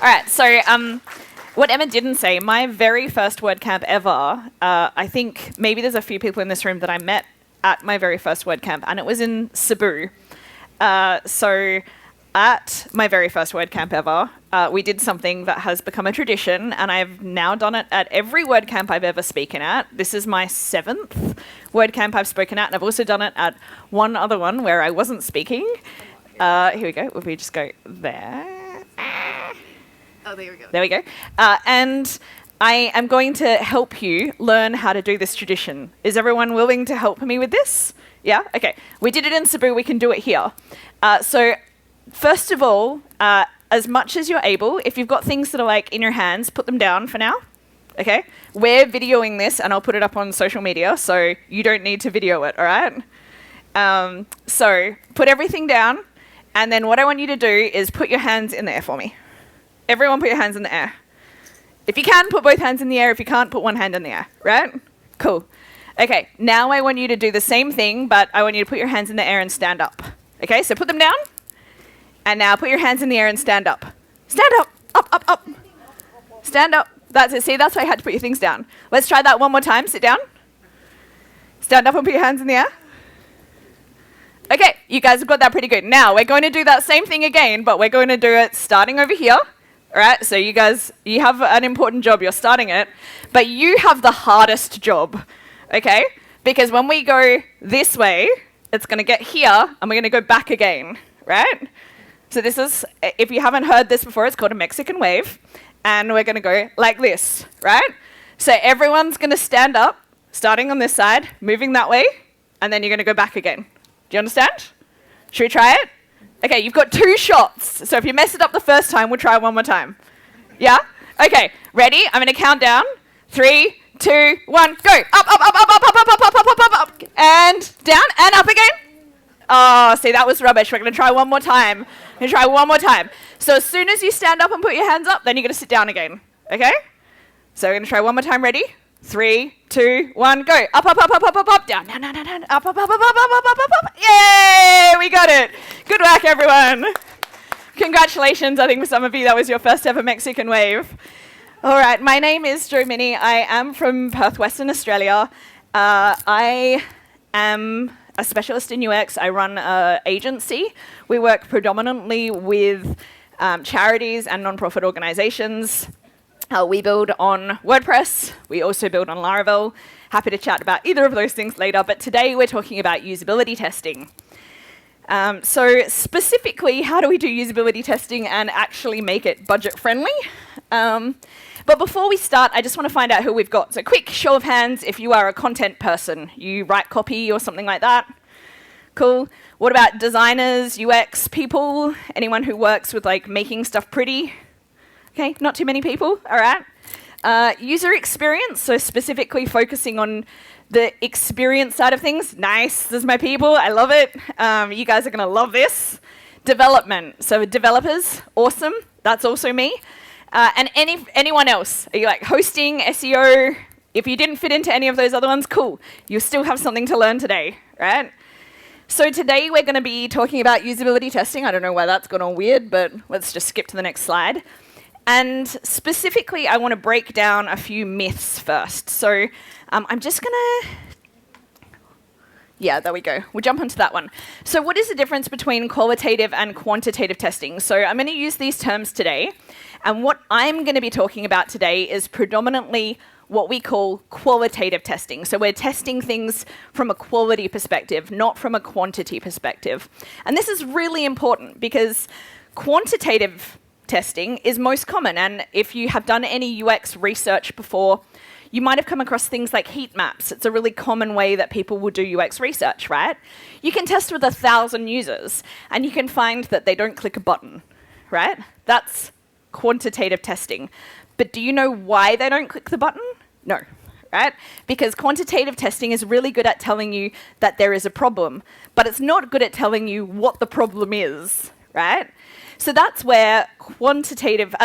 right, so what Emma didn't say, my very first WordCamp ever, I think maybe there's a few people in this room that I met at my very first WordCamp, and it was in Cebu. So at my very first WordCamp ever, we did something that has become a tradition, and I've now done it at every WordCamp I've ever spoken at. This is my 7th WordCamp I've spoken at, and I've also done it at one other one where I wasn't speaking. Here we go. If we just go there. Oh, there we go. There we go. And I am going to help you learn how to do this tradition. Is everyone willing to help me with this? Yeah? Okay. We did it in Cebu. We can do it here. So first of all, as much as you're able, if you've got things that are like in your hands, put them down for now. Okay? We're videoing this, and I'll put it up on social media, so you don't need to video it, all right? So put everything down, and then what I want you to do is put your hands in the air for me. Everyone put your hands in the air. If you can, put both hands in the air. If you can't, put one hand in the air, right? Cool. Okay, now I want you to do the same thing, but I want you to put your hands in the air and stand up. Okay, so put them down. And now put your hands in the air and stand up. Stand up, up, up, up. Stand up. That's it. See, that's why I had to put your things down. Let's try that one more time. Sit down. Stand up and put your hands in the air. Okay, you guys have got that pretty good. Now, we're going to do that same thing again, but we're going to do it starting over here. All right, so you guys, you have an important job. You're starting it, but you have the hardest job, okay? Because when we go this way, it's going to get here, and we're going to go back again, right? So this is, if you haven't heard this before, it's called a Mexican wave, and we're going to go like this, right? So everyone's going to stand up, starting on this side, moving that way, and then you're going to go back again. Do you understand? Should we try it? Okay, you've got 2 shots. So if you mess it up the first time, we'll try it one more time. Yeah? Okay, ready? I'm going to count down. 3, 2, 1, go. Up, up, up, up, up, up, up, up, up, up, up, up, up. And down and up again. Oh, see, that was rubbish. We're going to try one more time. We're going to try one more time. So as soon as you stand up and put your hands up, then you're going to sit down again. Okay? So we're going to try one more time. Ready? 3, 2, 1, go. Up, up, up, up, up, up, up, down, down, down, down, up, up, up, up, up, up, up, up, up. Yay! We got it. Good work, everyone. Congratulations. I think for some of you, that was your first ever Mexican wave. All right, my name is Jo Minnie. I am from Perth, Western Australia. I am a specialist in UX. I run an agency. We work predominantly with charities and non-profit organizations. We build on WordPress. We also build on Laravel. Happy to chat about either of those things later, but today we're talking about usability testing. So specifically, how do we do usability testing and actually make it budget-friendly? But before we start, I just want to find out who we've got. So quick show of hands if you are a content person. You write copy or something like that. Cool. What about designers, UX people? Anyone who works with like making stuff pretty? Okay, not too many people, all right. User experience, so specifically focusing on the experience side of things. Nice, this is my people, I love it. You guys are gonna love this. Development, so developers, awesome, that's also me. And anyone else, are you like hosting, SEO? If you didn't fit into any of those other ones, cool. You still have something to learn today, right? So today we're gonna be talking about usability testing. I don't know why that's gone all weird, but let's just skip to the next slide. And specifically, I want to break down a few myths first. So I'm just going to, yeah, there we go. We'll jump onto that one. So what is the difference between qualitative and quantitative testing? So I'm going to use these terms today. And what I'm going to be talking about today is predominantly what we call qualitative testing. So we're testing things from a quality perspective, not from a quantity perspective. And this is really important because quantitative testing is most common, and if you have done any UX research before, you might have come across things like heat maps. It's a really common way that people will do UX research, right? You can test with 1,000 users, and you can find that they don't click a button, right? That's quantitative testing. But do you know why they don't click the button? No, right? Because quantitative testing is really good at telling you that there is a problem, but it's not good at telling you what the problem is, right? So that's where qualitative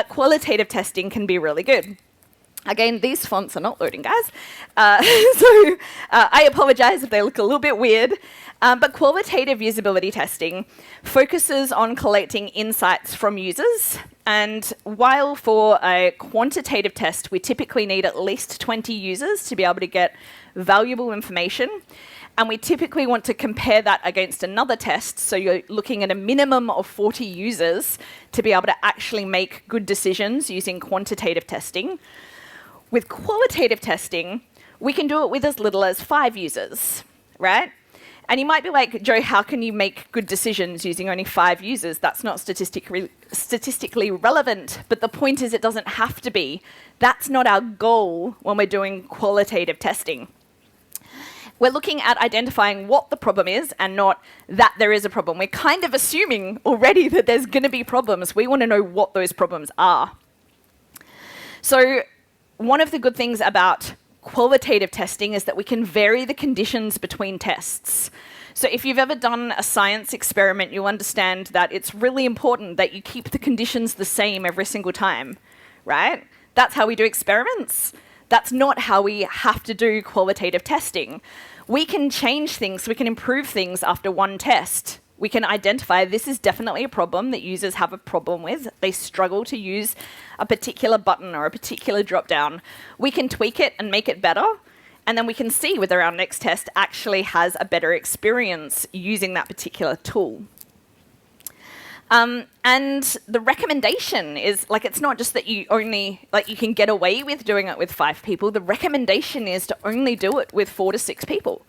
testing can be really good. Again, these fonts are not loading, guys. I apologize if they look a little bit weird. But qualitative usability testing focuses on collecting insights from users And while for a quantitative test, we typically need at least 20 users to be able to get valuable information, and we typically want to compare that against another test, so you're looking at a minimum of 40 users to be able to actually make good decisions using quantitative testing. With qualitative testing, we can do it with as little as 5 users, right? And you might be like, Joe, how can you make good decisions using only 5 users? That's not statistically relevant, but the point is it doesn't have to be. That's not our goal when we're doing qualitative testing. We're looking at identifying what the problem is and not that there is a problem. We're kind of assuming already that there's going to be problems. We want to know what those problems are. So one of the good things about qualitative testing is that we can vary the conditions between tests. So if you've ever done a science experiment, you'll understand that it's really important that you keep the conditions the same every single time, right? That's how we do experiments. That's not how we have to do qualitative testing. We can change things, we can improve things after one test. We can identify this is definitely a problem that users have a problem with. They struggle to use a particular button or a particular drop-down. We can tweak it and make it better, and then we can see whether our next test actually has a better experience using that particular tool. And the recommendation is, like, it's not just that you only, like, you can get away with doing it with 5 people. The recommendation is to only do it with 4 to 6 people.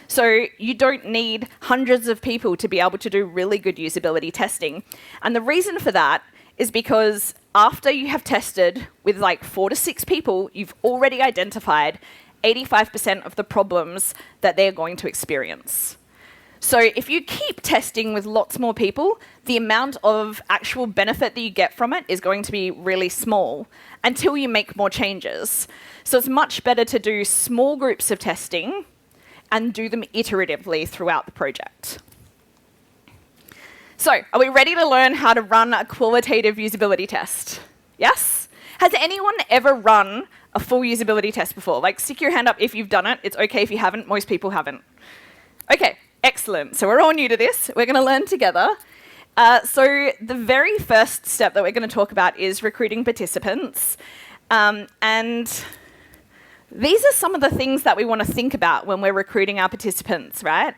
So you don't need hundreds of people to be able to do really good usability testing. And the reason for that is because after you have tested with like 4 to 6 people, you've already identified 85% of the problems that they're going to experience. So if you keep testing with lots more people, the amount of actual benefit that you get from it is going to be really small until you make more changes. So it's much better to do small groups of testing and do them iteratively throughout the project. So are we ready to learn how to run a qualitative usability test? Yes? Has anyone ever run a full usability test before? Like, stick your hand up if you've done it. It's okay if you haven't. Most people haven't. Okay. Excellent. So we're all new to this. We're going to learn together. So the very first step that we're going to talk about is recruiting participants. And these are some of the things that we want to think about when we're recruiting our participants, right?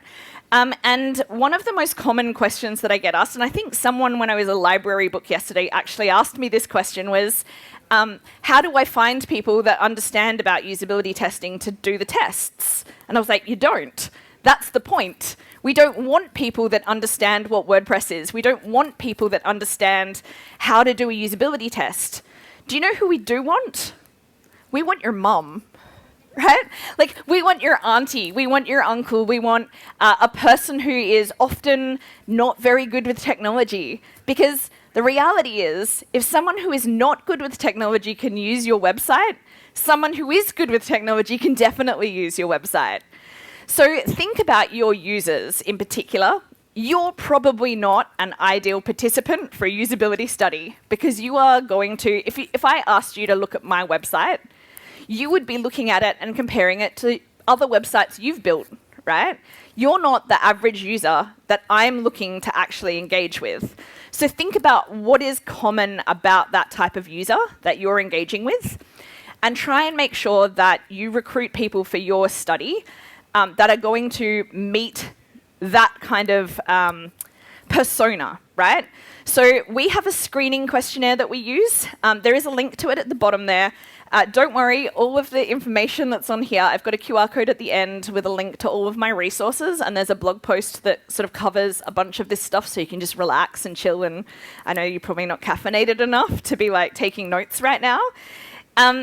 And one of the most common questions that I get asked, and I think someone when I was a library book yesterday actually asked me this question, was how do I find people that understand about usability testing to do the tests? And I was like, you don't. That's the point. We don't want people that understand what WordPress is. We don't want people that understand how to do a usability test. Do you know who we do want? We want your mum, right? Like, we want your auntie, we want your uncle, we want a person who is often not very good with technology. Because the reality is, if someone who is not good with technology can use your website, someone who is good with technology can definitely use your website. So think about your users in particular. You're probably not an ideal participant for a usability study because you are going to, if I asked you to look at my website, you would be looking at it and comparing it to other websites you've built, right? You're not the average user that I'm looking to actually engage with. So think about what is common about that type of user that you're engaging with, and try and make sure that you recruit people for your study that are going to meet that kind of persona, right? So we have a screening questionnaire that we use. There is a link to it at the bottom there. Don't worry, all of the information that's on here, I've got a QR code at the end with a link to all of my resources, and there's a blog post that sort of covers a bunch of this stuff so you can just relax and chill, and I know you're probably not caffeinated enough to be like taking notes right now.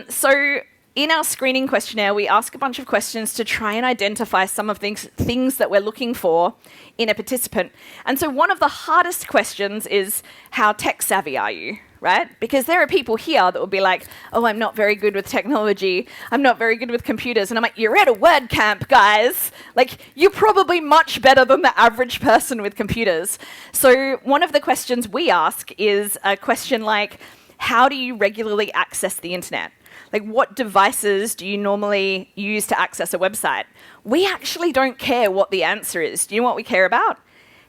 So in our screening questionnaire, we ask a bunch of questions to try and identify some of the things that we're looking for in a participant. And so one of the hardest questions is, how tech savvy are you, right? Because there are people here that will be like, oh, I'm not very good with technology. I'm not very good with computers. And I'm like, you're at a WordCamp, guys. Like, you're probably much better than the average person with computers. So one of the questions we ask is a question like, how do you regularly access the internet? Like, what devices do you normally use to access a website? We actually don't care what the answer is. Do you know what we care about?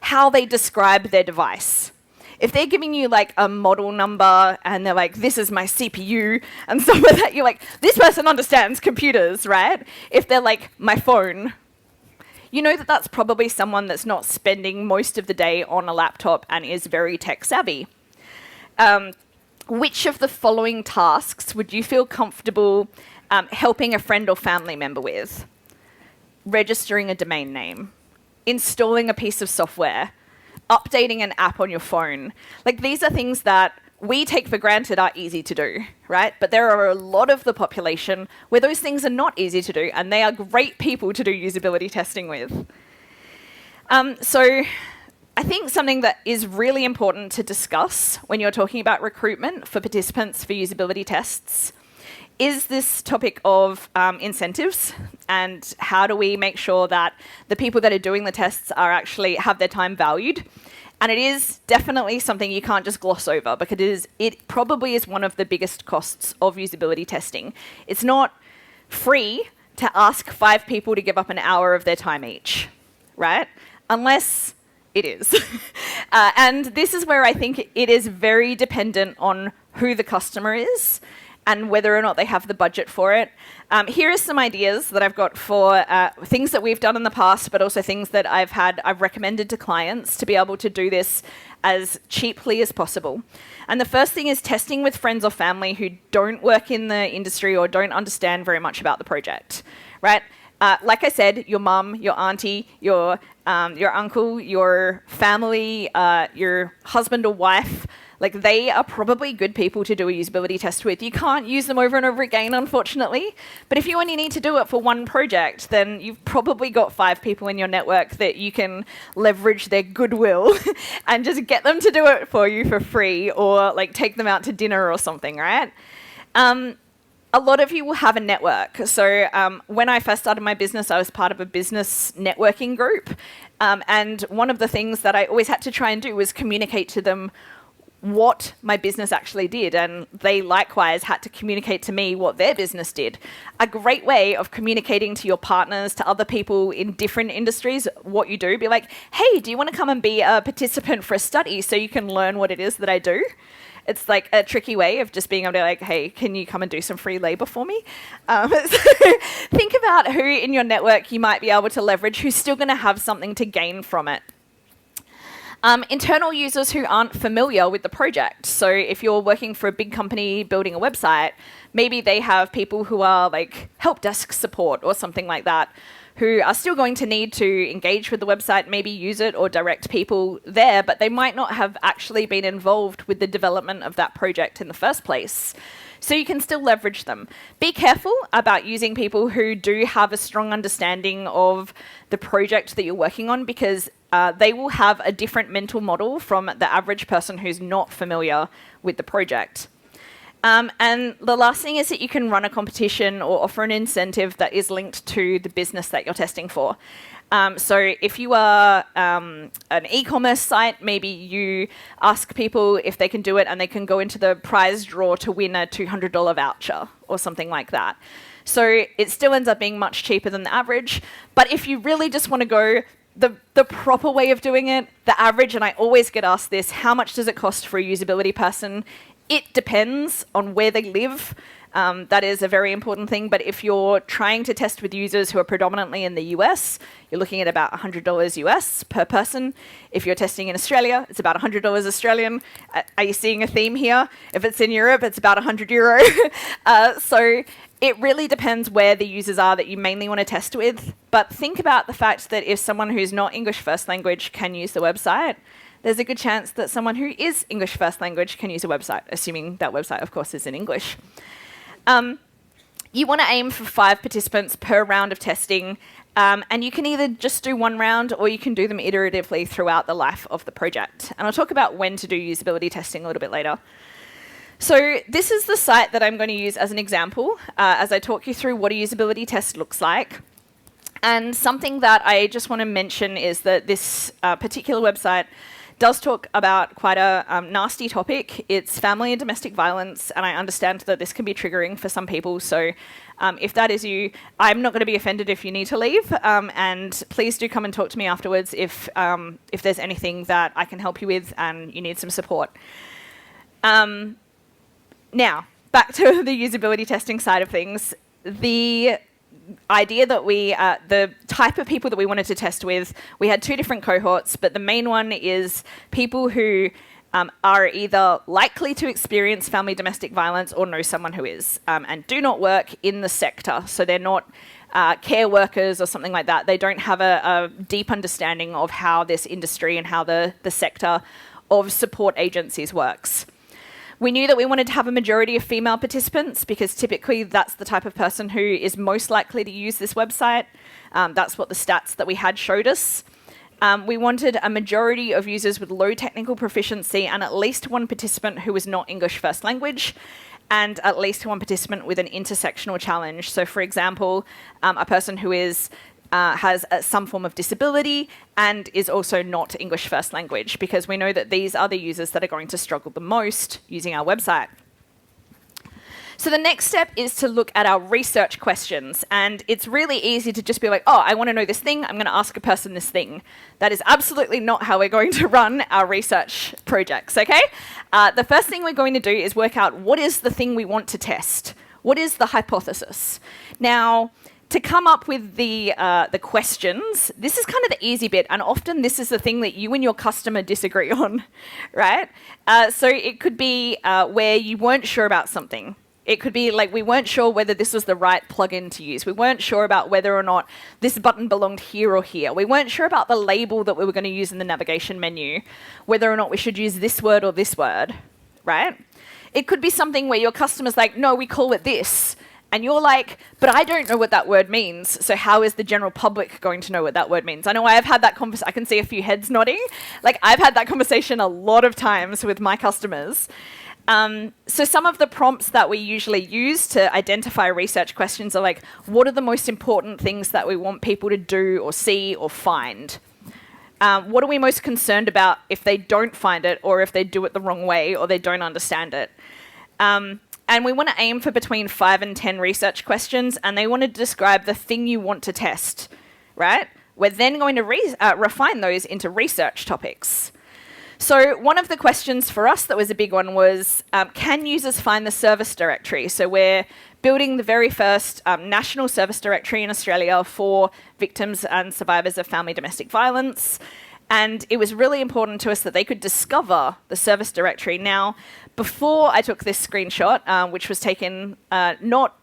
How they describe their device. If they're giving you like a model number and they're like, this is my CPU and stuff like that, you're like, this person understands computers, right? If they're like, my phone, you know that that's probably someone that's not spending most of the day on a laptop and is very tech savvy. Which of the following tasks would you feel comfortable helping a friend or family member with? Registering a domain name, installing a piece of software, updating an app on your phone. Like, these are things that we take for granted are easy to do, right? But there are a lot of the population where those things are not easy to do, and they are great people to do usability testing with. So I think something that is really important to discuss when you're talking about recruitment for participants for usability tests is this topic of incentives, and how do we make sure that the people that are doing the tests are actually have their time valued. And it is definitely something you can't just gloss over, because it probably is one of the biggest costs of usability testing. It's not free to ask 5 people to give up an hour of their time each, right? Unless it is. And this is where I think it is very dependent on who the customer is and whether or not they have the budget for it. Here are some ideas that I've got for things that we've done in the past, but also things that I've recommended to clients to be able to do this as cheaply as possible. And the first thing is testing with friends or family who don't work in the industry or don't understand very much about the project, right? Like I said, your mum, your auntie, your uncle, your family, your husband or wife, like, they are probably good people to do a usability test with. You can't use them over and over again, unfortunately. But if you only need to do it for one project, then you've probably got 5 people in your network that you can leverage their goodwill and just get them to do it for you for free, or like take them out to dinner or something, right? A lot of you will have a network. So when I first started my business, I was part of a business networking group. And one of the things that I always had to try and do was communicate to them what my business actually did, and they likewise had to communicate to me what their business did. A great way of communicating to your partners, to other people in different industries, what you do, be like, hey, do you want to come and be a participant for a study so you can learn what it is that I do? It's like a tricky way of just being able to like, hey, can you come and do some free labor for me? So think about who in your network you might be able to leverage who's still going to have something to gain from it. Internal users who aren't familiar with the project. So if you're working for a big company building a website, maybe they have people who are like help desk support or something like that, who are still going to need to engage with the website, maybe use it or direct people there, but they might not have actually been involved with the development of that project in the first place. So you can still leverage them. Be careful about using people who do have a strong understanding of the project that you're working on, because they will have a different mental model from the average person who's not familiar with the project. And the last thing is that you can run a competition or offer an incentive that is linked to the business that you're testing for. So if you are an e-commerce site, maybe you ask people if they can do it and they can go into the prize draw to win a $200 voucher or something like that. So it still ends up being much cheaper than the average. But if you really just want to go the proper way of doing it, the average, and I always get asked this, how much does it cost for a usability person? It depends on where they live. That is a very important thing. But if you're trying to test with users who are predominantly in the US, you're looking at about $100 US per person. If you're testing in Australia, it's about $100 Australian. Are you seeing a theme here? If it's in Europe, it's about €100. So it really depends where the users are that you mainly want to test with. But think about the fact that if someone who's not English first language can use the website, there's a good chance that someone who is English first language can use a website, assuming that website, of course, is in English. You want to aim for 5 participants per round of testing, and you can either just do one round or you can do them iteratively throughout the life of the project. And I'll talk about when to do usability testing a little bit later. So this is the site that I'm going to use as an example as I talk you through what a usability test looks like. And something that I just want to mention is that this particular website does talk about quite a nasty topic. It's family and domestic violence, and I understand that this can be triggering for some people. So if that is you, I'm not going to be offended if you need to leave. And please do come and talk to me afterwards if there's anything that I can help you with and you need some support. Now, back to the usability testing side of things. The idea that the type of people that we wanted to test with, we had two different cohorts, but the main one is people who are either likely to experience family domestic violence or know someone who is, and do not work in the sector. So they're not care workers or something like that. They don't have a deep understanding of how this industry and how the sector of support agencies works. We knew that we wanted to have a majority of female participants because typically that's the type of person who is most likely to use this website. That's what the stats that we had showed us. We wanted a majority of users with low technical proficiency and at least one participant who was not English first language, and at least one participant with an intersectional challenge. So for example, a person who has some form of disability and is also not English first language, because we know that these are the users that are going to struggle the most using our website. So the next step is to look at our research questions, and it's really easy to just be like, oh, I want to know this thing, I'm going to ask a person this thing. That is absolutely not how we're going to run our research projects, okay? The first thing we're going to do is work out what is the thing we want to test. What is the hypothesis? Now, to come up with the questions, this is kind of the easy bit, and often this is the thing that you and your customer disagree on, right? So it could be where you weren't sure about something. It could be like we weren't sure whether this was the right plugin to use. We weren't sure about whether or not this button belonged here or here. We weren't sure about the label that we were going to use in the navigation menu, whether or not we should use this word or this word, right? It could be something where your customer's like, no, we call it this. And you're like, but I don't know what that word means. So how is the general public going to know what that word means? I know I've had that conversation. I can see a few heads nodding. Like I've had that conversation a lot of times with my customers. So some of the prompts that we usually use to identify research questions are like, what are the most important things that we want people to do or see or find? What are we most concerned about if they don't find it, or if they do it the wrong way, or they don't understand it? And we want to aim for between 5 and 10 research questions, and they want to describe the thing you want to test, right? We're then going to refine those into research topics. So one of the questions for us that was a big one was, can users find the service directory? So we're building the very first national service directory in Australia for victims and survivors of family domestic violence. And it was really important to us that they could discover the service directory. Now, before I took this screenshot, which was taken not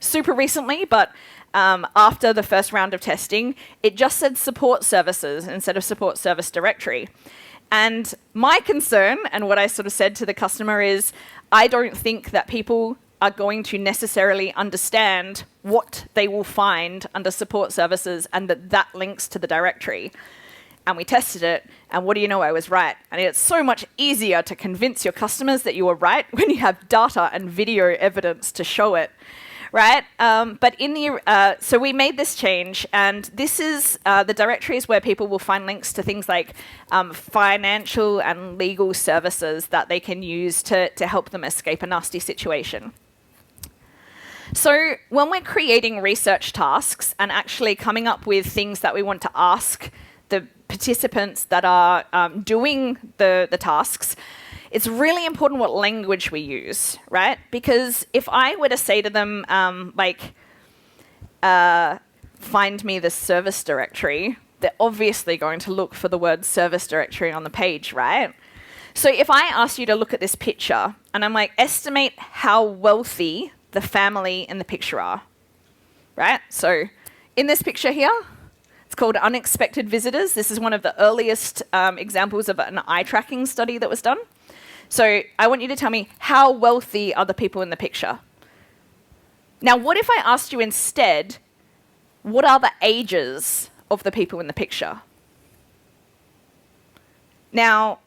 super recently, but after the first round of testing, it just said support services instead of support service directory. And my concern, and what I sort of said to the customer is, I don't think that people are going to necessarily understand what they will find under support services and that links to the directory. And we tested it, and what do you know, I was right. And it's so much easier to convince your customers that you were right when you have data and video evidence to show it, right? But in the so we made this change, and this is the directories where people will find links to things like financial and legal services that they can use to help them escape a nasty situation. So when we're creating research tasks and actually coming up with things that we want to ask the participants that are doing the tasks, it's really important what language we use, right? Because if I were to say to them, find me the service directory, they're obviously going to look for the word service directory on the page, right? So if I ask you to look at this picture, and I'm like, estimate how wealthy the family in the picture are, right? So in this picture here, it's called Unexpected Visitors. This is one of the earliest examples of an eye tracking study that was done. So I want you to tell me, how wealthy are the people in the picture? Now, what if I asked you instead, what are the ages of the people in the picture? Now,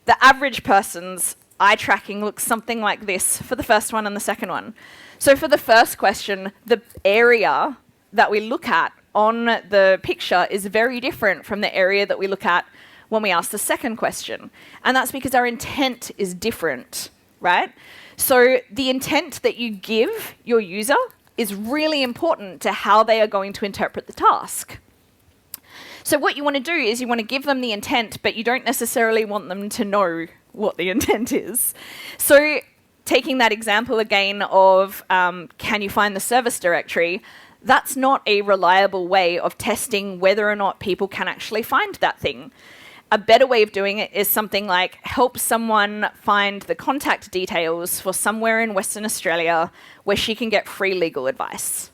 the average person's eye tracking looks something like this for the first one and the second one. So for the first question, the area that we look at on the picture is very different from the area that we look at when we ask the second question. And that's because our intent is different, right? So the intent that you give your user is really important to how they are going to interpret the task. So what you want to do is you want to give them the intent, but you don't necessarily want them to know what the intent is. So taking that example again of can you find the service directory, that's not a reliable way of testing whether or not people can actually find that thing. A better way of doing it is something like help someone find the contact details for somewhere in Western Australia where she can get free legal advice.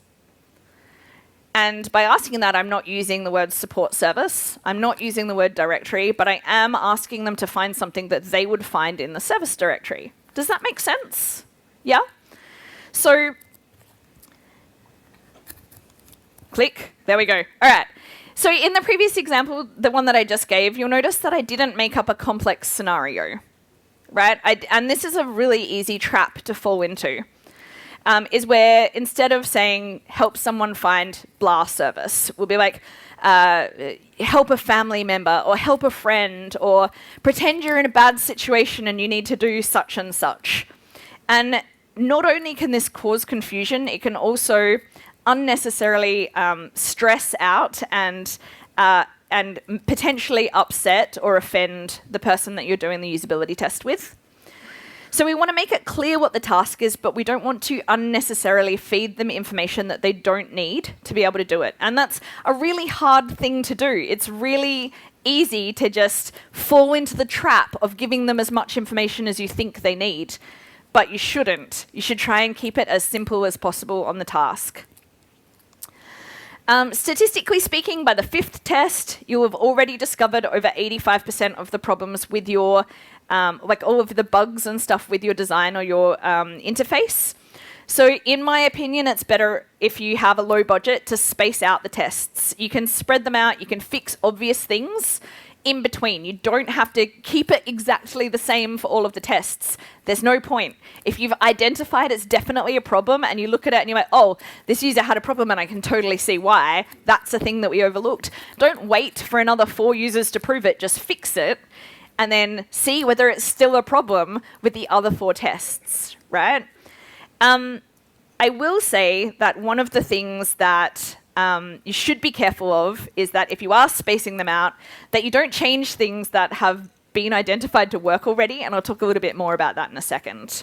And by asking that, I'm not using the word support service, I'm not using the word directory, but I am asking them to find something that they would find in the service directory. Does that make sense? Yeah? So, click, there we go. All right. So in the previous example, the one that I just gave, you'll notice that I didn't make up a complex scenario, right? And this is a really easy trap to fall into, is where instead of saying help someone find blah service, we'll be like help a family member or help a friend or pretend you're in a bad situation and you need to do such and such. And not only can this cause confusion, it can also unnecessarily stress out and potentially upset or offend the person that you're doing the usability test with. So we want to make it clear what the task is, but we don't want to unnecessarily feed them information that they don't need to be able to do it. And that's a really hard thing to do. It's really easy to just fall into the trap of giving them as much information as you think they need. But you shouldn't. You should try and keep it as simple as possible on the task. Statistically speaking, by the 5th test, you'll have already discovered over 85% of the problems with your, like all of the bugs and stuff with your design or your interface. So in my opinion, it's better if you have a low budget to space out the tests. You can spread them out, you can fix obvious things in between. You don't have to keep it exactly the same for all of the tests. There's no point. If you've identified it's definitely a problem and you look at it and you're like, oh, this user had a problem and I can totally see why, that's a thing that we overlooked. Don't wait for another 4 users to prove it, just fix it and then see whether it's still a problem with the other 4 tests, right? I will say that one of the things that you should be careful of is that if you are spacing them out, that you don't change things that have been identified to work already, and I'll talk a little bit more about that in a second.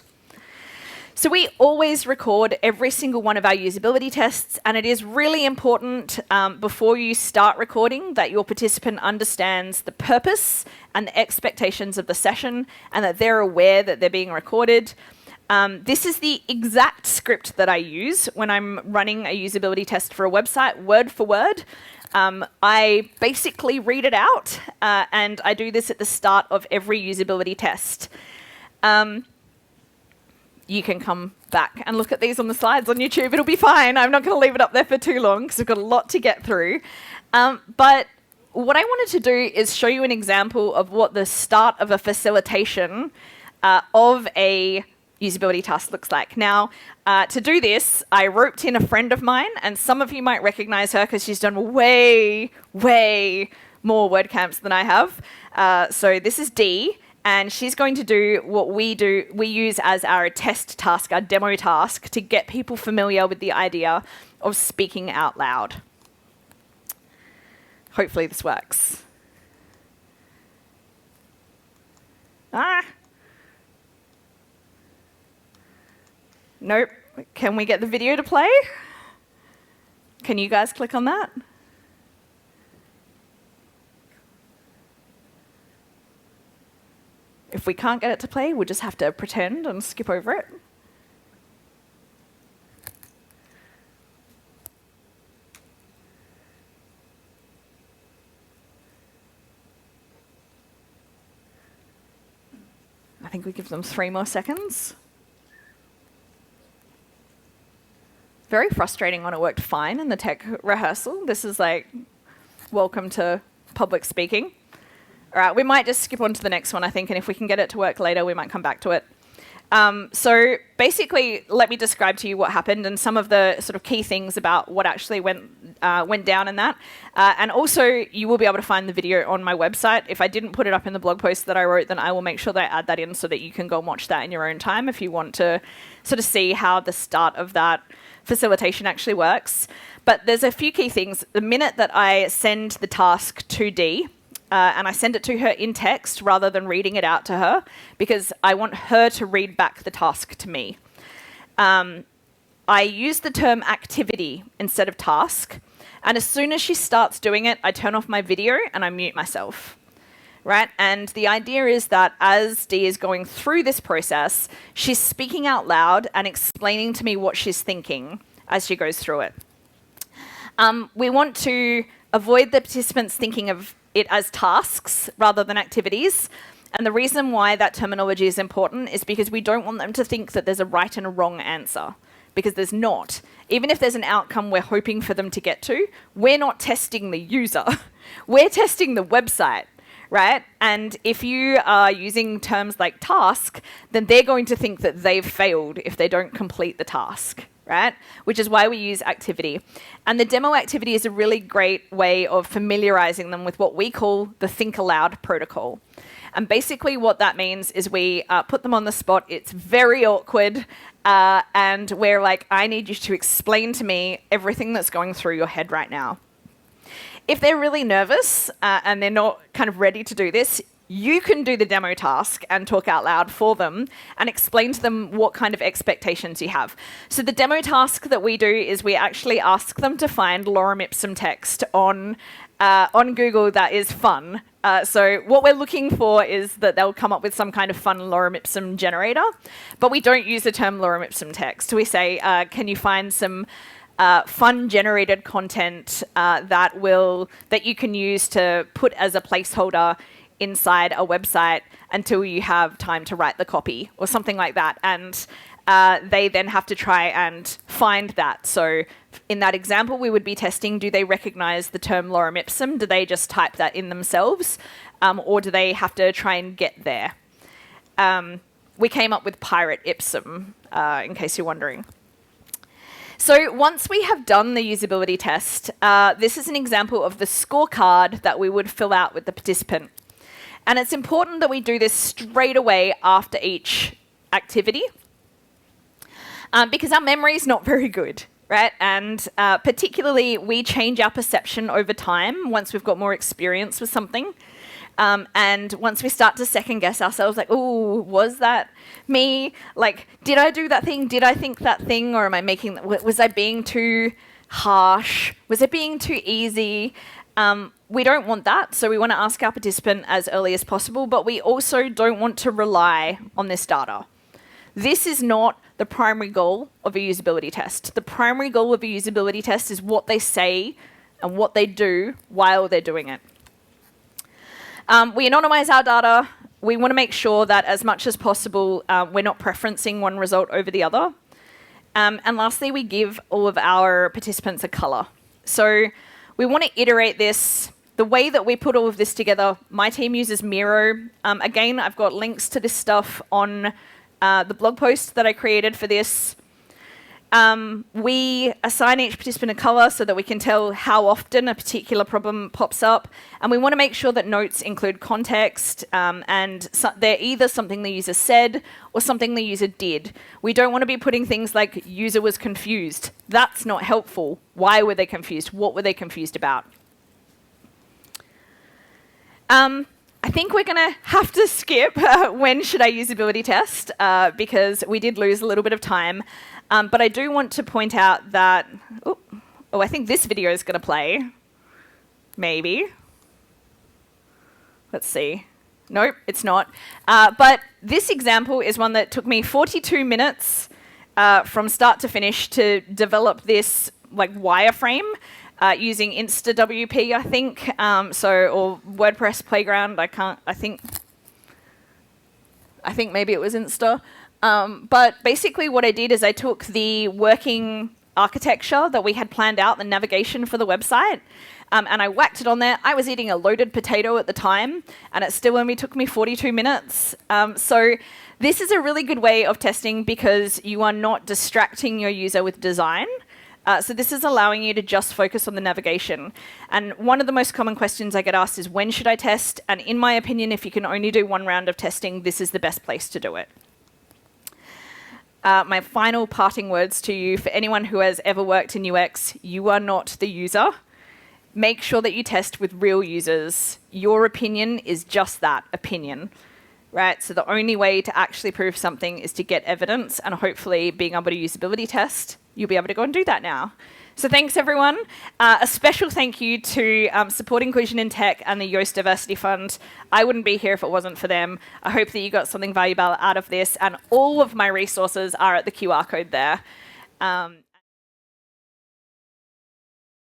So we always record every single one of our usability tests, and it is really important before you start recording that your participant understands the purpose and the expectations of the session and that they're aware that they're being recorded. This is the exact script that I use when I'm running a usability test for a website, word for word. I basically read it out, and I do this at the start of every usability test. You can come back and look at these on the slides on YouTube. It'll be fine. I'm not going to leave it up there for too long because I've got a lot to get through. But what I wanted to do is show you an example of what the start of a facilitation of a usability task looks like. Now, to do this, I roped in a friend of mine, and some of you might recognize her because she's done way, way more WordCamps than I have. So this is Dee, and she's going to do what we use as our test task, our demo task, to get people familiar with the idea of speaking out loud. Hopefully this works. Nope. Can we get the video to play? Can you guys click on that? If we can't get it to play, we'll just have to pretend and skip over it. I think we give them 3 more seconds. Very frustrating when it worked fine in the tech rehearsal. This is like, welcome to public speaking. All right, we might just skip on to the next one, I think, and if we can get it to work later, we might come back to it. So basically, let me describe to you what happened and some of the sort of key things about what actually went down in that. And also, you will be able to find the video on my website. If I didn't put it up in the blog post that I wrote, then I will make sure that I add that in so that you can go and watch that in your own time if you want to sort of see how the start of that facilitation actually works. But there's a few key things. The minute that I send the task to Dee, and I send it to her in text rather than reading it out to her, because I want her to read back the task to me. I use the term activity instead of task, and as soon as she starts doing it, I turn off my video and I mute myself. Right? And the idea is that as Dee is going through this process, she's speaking out loud and explaining to me what she's thinking as she goes through it. We want to avoid the participants thinking of it as tasks rather than activities. And the reason why that terminology is important is because we don't want them to think that there's a right and a wrong answer, because there's not. Even if there's an outcome we're hoping for them to get to, we're not testing the user. We're testing the website, right? And if you are using terms like task, then they're going to think that they've failed if they don't complete the task. Right? Which is why we use activity. And the demo activity is a really great way of familiarizing them with what we call the think aloud protocol. And basically what that means is we put them on the spot. It's very awkward. And we're like, I need you to explain to me everything that's going through your head right now. If they're really nervous and they're not kind of ready to do this, you can do the demo task and talk out loud for them and explain to them what kind of expectations you have. So the demo task that we do is we actually ask them to find lorem ipsum text on Google that is fun. So what we're looking for is that they'll come up with some kind of fun lorem ipsum generator, but we don't use the term lorem ipsum text. We say, can you find some fun generated content that you can use to put as a placeholder inside a website until you have time to write the copy or something like that. And they then have to try and find that. So in that example, we would be testing, do they recognize the term lorem ipsum? Do they just type that in themselves? Or do they have to try and get there? We came up with pirate ipsum, in case you're wondering. So once we have done the usability test, this is an example of the scorecard that we would fill out with the participant. And it's important that we do this straight away after each activity because our memory is not very good, right? And particularly, we change our perception over time once we've got more experience with something. And once we start to second guess ourselves, like, oh, was that me? Like, did I do that thing? Did I think that thing? Or am I making, was I being too harsh? Was it being too easy? We don't want that, so we want to ask our participant as early as possible, but we also don't want to rely on this data. This is not the primary goal of a usability test. The primary goal of a usability test is what they say and what they do while they're doing it. We anonymize our data. We want to make sure that as much as possible, we're not preferencing one result over the other. And lastly, we give all of our participants a color. So we want to iterate this. The way that we put all of this together, my team uses Miro. Again, I've got links to this stuff on the blog post that I created for this. We assign each participant a color so that we can tell how often a particular problem pops up. And we want to make sure that notes include context and they're either something the user said or something the user did. We don't want to be putting things like user was confused. That's not helpful. Why were they confused? What were they confused about? I think we're going to have to skip when should I usability test because we did lose a little bit of time. But I do want to point out that, I think this video is going to play. Maybe. Let's see. Nope, it's not. But this example is one that took me 42 minutes from start to finish to develop this like wireframe using InstaWP, I think. Or WordPress Playground. I think maybe it was Insta. But basically what I did is I took the working architecture that we had planned out, the navigation for the website. And I whacked it on there. I was eating a loaded potato at the time, and it still only took me 42 minutes. So this is a really good way of testing because you are not distracting your user with design. So this is allowing you to just focus on the navigation. And one of the most common questions I get asked is, when should I test? And in my opinion, if you can only do one round of testing, this is the best place to do it. My final parting words to you, for anyone who has ever worked in UX, you are not the user. Make sure that you test with real users. Your opinion is just that, opinion. Right? So the only way to actually prove something is to get evidence, and hopefully being able to usability test, you'll be able to go and do that now. So thanks, everyone. A special thank you to Support Inclusion in Tech and the Yoast Diversity Fund. I wouldn't be here if it wasn't for them. I hope that you got something valuable out of this, and all of my resources are at the QR code there.